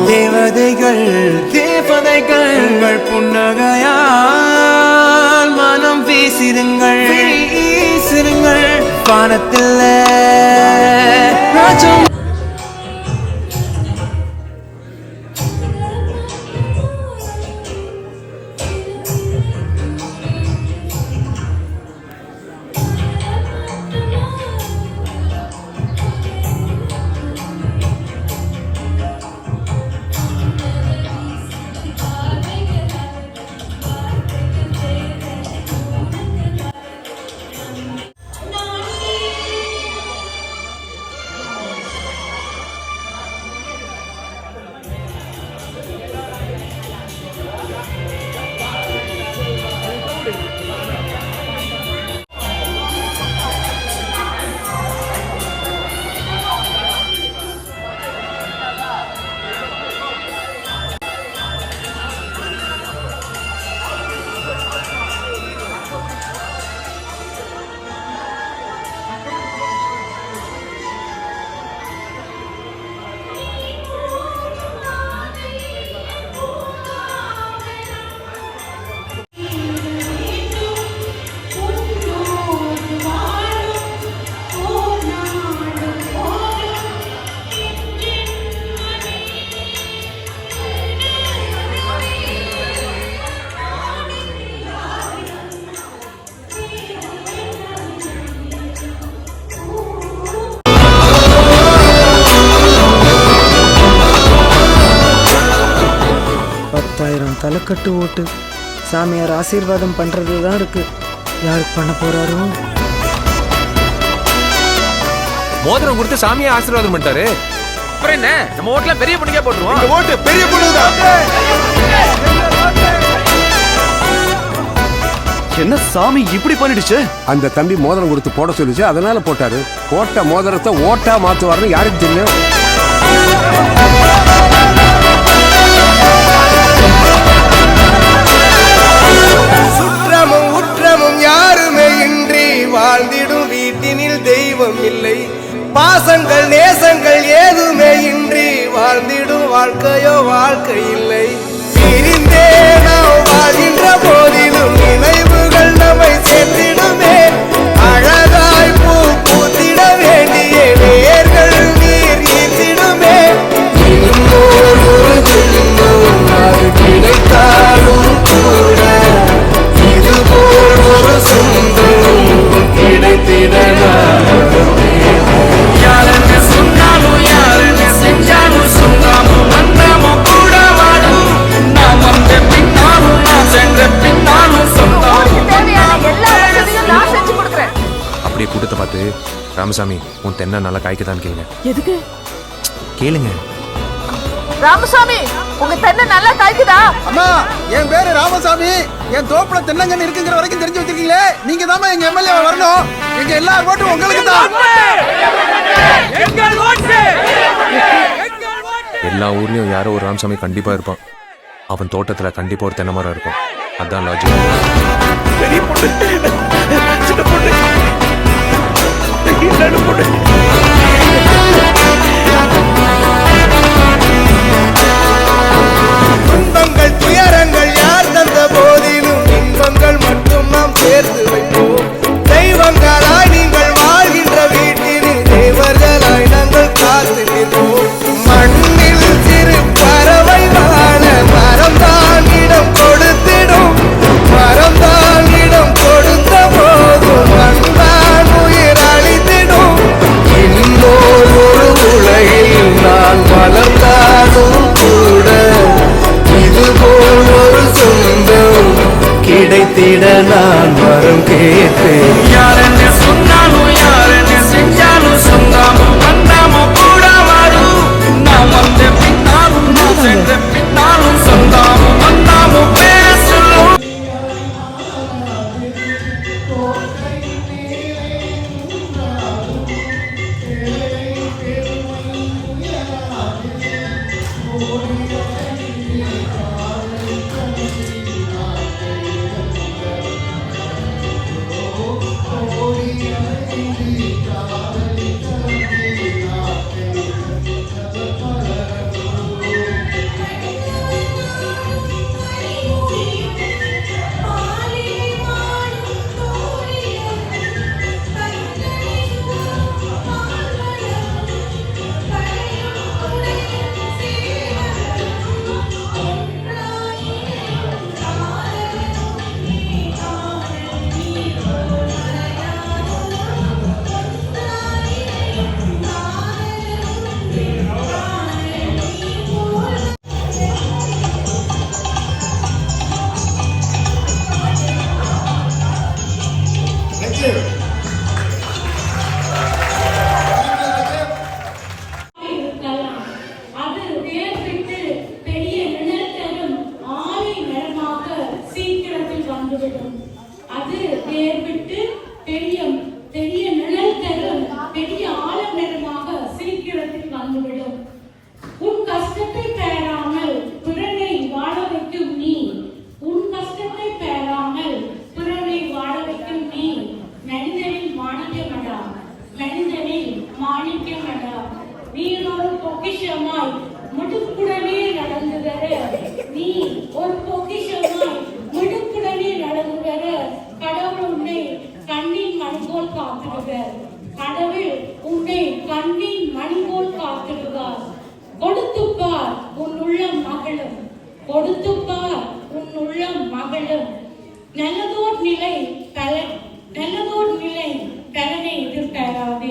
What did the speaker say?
தேவதைகள் புன்னகையால் மனம் வீசிருங்கள் வானத்தில் ராஜம். தலைக்கட்டு ஓட்டு சாமியார் ஆசீர்வாதம் பண்றது தான் இருக்கு. யாருக்கு பண்ண போறாரோ? மோதிரம் கொடுத்து சாமியா ஆசீர்வாதம் பண்ணிட்டாரு. அப்புறம் என்ன, நம்ம ஓட்டுல பெரிய பொண்ணுக்கே போட்டுருவோம். ஓட்டு பெரிய பொண்ணுதான். என்ன சாமி இப்படி பண்ணிடுச்சு? அந்த தம்பி மோதிரம் கொடுத்து போட சொல்லிச்சு, அதனால போட்டாரு. போட்ட மோதிரத்தை ஓட்டா மாத்துவாருன்னு யாருக்கு தெரியும்? சுற்றமும் உற்றமும் யாருமே இன்றி வாழ்ந்திடும் வீட்டினில் தெய்வம் இல்லை. பாசங்கள் நேசங்கள் ஏதுமே இன்றி வாழ்ந்திடும் வாழ்க்கையோ வாழ்க்கை இல்லை. பிரிந்தே நாம் வாழ்கின்ற போதிலும் நினைவுகள் நம்மை சேர்த்திடுமே. அழகாய் பூ பூத்திட வேண்டிய வேர்கள் நீர் ஈர்த்திடுமே. அது கிடைத்தாலும் கூட இதுபோல் ஒரு சொந்தம் கிடைத்திட அப்படியே கூட்டத்தை பார்த்து, ராமசாமி உன் தென்னை நல்லா காய்க்கதான் கேளுங்க. எதுக்கு கேளுங்க. ராமசாமி உங்க தென்னை நல்லா காய்க்குதா? அம்மா, என் பேரு ராமசாமி. என் தோப்புல தென்னங்கன்னு இருக்குங்கிற வரைக்கும் தெரிஞ்சு வச்சிருக்கீங்களே. நீங்க தான் எங்க எம்எல்ஏ வரணும். எங்க எல்லா ஓட்டும் உங்களுக்கு தான். எல்லா ஊர்லயும் யாரோ ஒரு ராமசாமி கண்டிப்பா இருப்பான். அவன் தோட்டத்துல கண்டிப்பா ஒரு தென்னை மரம் இருக்கும். அதான் லாஜிக். பெரிய பொண்ணு, சின்ன பொண்ணு, பொண்ணு. துன்பங்கள் துயரங்கள் யார் தந்த போதிலும் இன்பங்கள் மட்டும் நாம் சேர்த்து வைப்போம். தெய்வங்களாய் நீங்கள் வாழ்கின்ற வீட்டினில் தேவர்களாய் நாங்கள் காத்து நிற்போம். மண்ணில் சிறு பறவை வாழ மரம்தான் இடம் கொடுத்திடும். மரம்தான் இடம் கொடுத்த போதும் மண்தான் உயிர் அளித்திடும். வந்துவிடும். உன் கஷ்டத்தை பேராமல் பிறனை வாழ வைக்கும் நீ, உன் கஷ்டத்தை பேராமல் பிறனை வாழ வைக்கும் நீ மனிதனில் மாணிக்கமடா, மனிதனில் மாணிக்கமடா. நீ ஒரு பொக்கிஷமாய் முடுக்குடனே நடந்து வர, நீ ஒரு பொக்கிஷமாய் முடுக்குடனே நடந்து வர கடவுள் உன்னை கண்ணின் மணிபோல் காத்திடுவார். கடவுள் உன்னை கண்ணின் மணிபோல் காத்திடுவார். கொடுத்துப்பார் உன் உள்ளம் மகளும், கொடுத்துப்பார் உன் உள்ளம் மகளும். நல்லதோர் நிலை பலனை எதிர்பாராதே.